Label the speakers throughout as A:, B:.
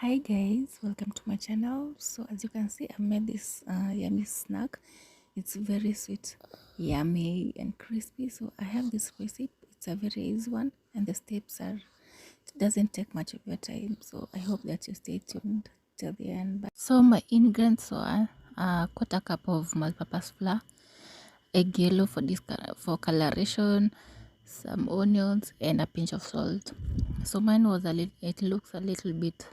A: Hi guys, welcome to my channel. So as you can see, I made this yummy snack. It's very sweet, yummy and crispy. So I have this recipe. It's a very easy one, and the steps are, it doesn't take much of your time. So I hope that you stay tuned till the end. So my ingredients are quarter cup of multi-purpose flour, egg yellow for this for coloration, some onions, and a pinch of salt. So mine was it looks a little bit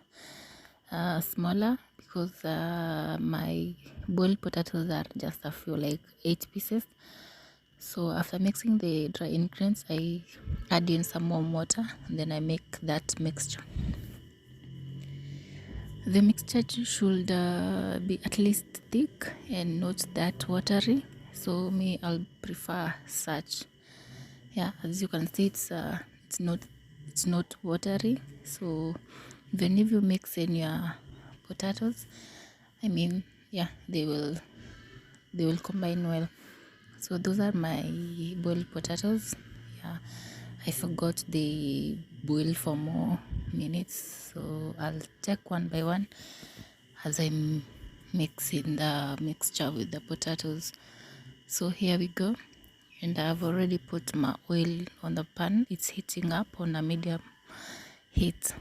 A: smaller because my boiled potatoes are just a few, like 8 pieces. So after mixing the dry ingredients, I add in some warm water, and then I make that mixture. The mixture should be at least thick and not that watery. So me, I'll prefer such. Yeah, as you can see, it's not watery. So even if you mix in your potatoes, I mean, yeah, they will combine well. So those are my boiled potatoes. Yeah, I forgot they boil for more minutes, so I'll check one by one as I'm mixing the mixture with the potatoes. So here we go, and I've already put my oil on the pan. It's heating up on a medium heat.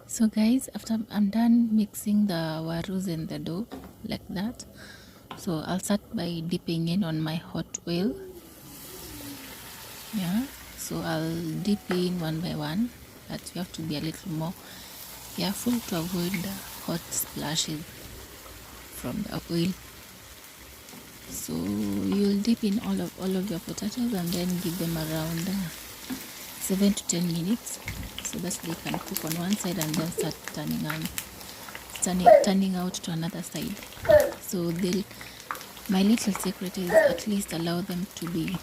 A: So guys, after I'm done mixing the warus and the dough like that, so I'll start by dipping in on my hot oil. Yeah, so I'll dip in one by one, but you have to be a little more careful to avoid the hot splashes from the oil. So you'll dip in all of your potatoes and then give them around 7 to 10 minutes so that they can cook on one side and then start turning out to another side. So my little secret is at least allow them to be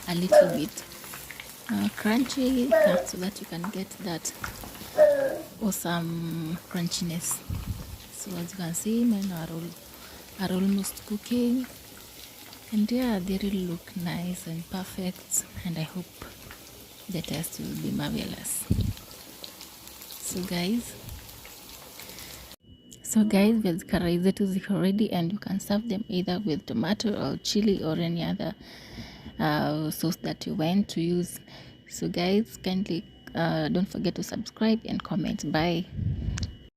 A: a little bit crunchy, so that you can get that awesome crunchiness. So as you can see, mine are almost cooking, and yeah, they really look nice and perfect, and I hope the taste will be marvelous. So guys, Viazi Karai zetu ziko ready, and you can serve them either with tomato or chili or any other sauce that you want to use. So guys, kindly don't forget to subscribe and comment. Bye.